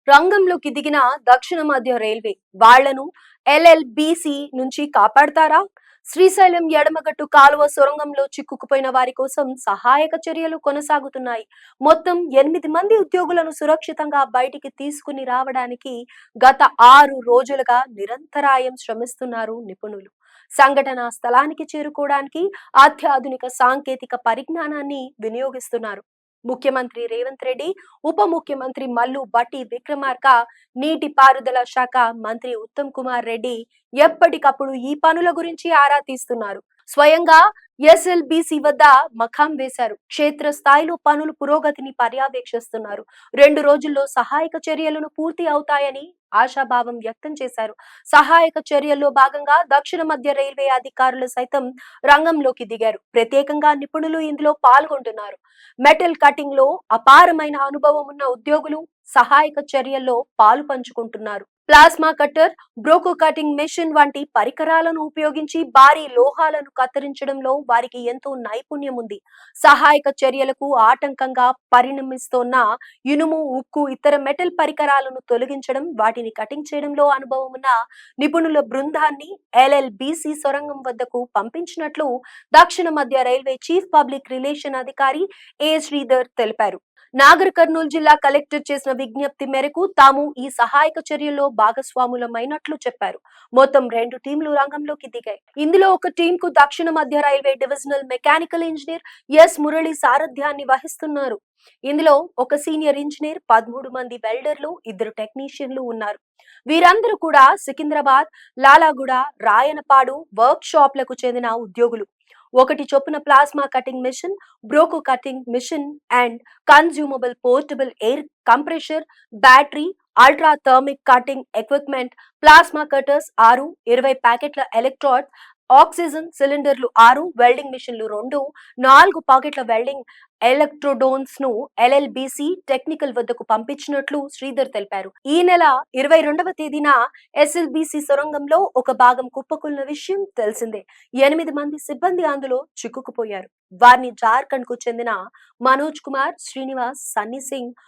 రంగంలోకి దిగిన దక్షిణ మధ్య రైల్వే వాళ్లను ఎల్ఎల్బిసి నుంచి కాపాడతారా? శ్రీశైలం ఎడమగట్టు కాలువ సొరంగంలో చిక్కుకుపోయిన వారి కోసం సహాయక చర్యలు కొనసాగుతున్నాయి. మొత్తం 8 మంది ఉద్యోగులను సురక్షితంగా బయటికి తీసుకుని రావడానికి గత 6 రోజులుగా నిరంతరాయం శ్రమిస్తున్నారు నిపుణులు. సంఘటనా స్థలానికి చేరుకోవడానికి అత్యాధునిక సాంకేతిక పరిజ్ఞానాన్ని వినియోగిస్తున్నారు. ముఖ్యమంత్రి రేవంత్ రెడ్డి, ఉప ముఖ్యమంత్రి మల్లు బట్టి విక్రమార్క, నీటి పారుదల శాఖ మంత్రి ఉత్తమ్ కుమార్ రెడ్డి ఎప్పటికప్పుడు ఈ పనుల గురించి ఆరా తీస్తున్నారు. స్వయంగా ఎస్ఎల్బిసి వద్ద మఖాం వేశారు. క్షేత్ర స్థాయిలో పనుల పురోగతిని పర్యవేక్షిస్తున్నారు. 2 రోజుల్లో సహాయక చర్యలను పూర్తి అవుతాయని ఆశాభావం వ్యక్తం చేశారు. సహాయక చర్యల్లో భాగంగా దక్షిణ మధ్య రైల్వే అధికారులు సైతం రంగంలోకి దిగారు. ప్రత్యేకంగా నిపుణులు ఇందులో పాల్గొంటున్నారు. మెటల్ కటింగ్ లో అపారమైన అనుభవం ఉన్న ఉద్యోగులు సహాయక చర్యల్లో పాలు పంచుకుంటున్నారు. ప్లాస్మా కట్టర్, బ్రోకో కటింగ్ మెషిన్ వంటి పరికరాలను ఉపయోగించి భారీ లోహాలను కత్తిరించడంలో వారికి ఎంతో నైపుణ్యం ఉంది. సహాయక చర్యలకు ఆటంకంగా పరిణమిస్తోన్న ఇనుము, ఉక్కు, ఇతర మెటల్ పరికరాలను తొలగించడం, వాటిని కటింగ్ చేయడంలో అనుభవం ఉన్న నిపుణుల బృందాన్ని ఎల్ఎల్బిసి సొరంగం వద్దకు పంపించినట్లు దక్షిణ మధ్య రైల్వే చీఫ్ పబ్లిక్ రిలేషన్ అధికారి ఏ శ్రీధర్ తెలిపారు. నాగర్ కర్నూలు జిల్లా కలెక్టర్ చేసిన విజ్ఞప్తి మేరకు తాము ఈ సహాయక చర్యల్లో భాగస్వాములమైనట్లు చెప్పారు. మొత్తం 2 టీంలు రంగంలోకి దిగాయి. ఇందులో ఒక టీంకు దక్షిణ మధ్య railway divisional mechanical engineer S Murali సారథ్యాన్ని వహిస్తున్నారు. ఇందులో ఒక సీనియర్ ఇంజనీర్, 13 మంది వెల్డర్లు, 2 టెక్నీషియన్లు ఉన్నారు. వీరందరూ కూడా సికింద్రాబాద్, లాలాగూడ, రాయనపాడు వర్క్ షాప్లకు చెందిన ఉద్యోగులు. 1 చొప్పున plasma cutting machine, Broco cutting machine and consumable portable air compressor, battery, ultra thermic cutting equipment, plasma cutters 6, 20 ప్యాకెట్ల ఎలక్ట్రోడ్, ఆక్సిజన్ సిలిండర్లు 6, వెల్డింగ్ మిషన్లు 2, 4 పాకెట్ల వెల్డింగ్ ఎలక్ట్రోడోన్స్ ను ఎల్ఎల్బిసి టెక్నికల్ వద్దకు పంపించినట్లు శ్రీధర్ తెలిపారు. ఈ నెల 22వ తేదీన ఎస్ఎల్బిసి సొరంగంలో ఒక భాగం కుప్పకూలిన విషయం తెలిసిందే. 8 మంది సిబ్బంది అందులో చిక్కుకుపోయారు. వారిని జార్ఖండ్ కు చెందిన మనోజ్ కుమార్, శ్రీనివాస్, సన్నీ సింగ్,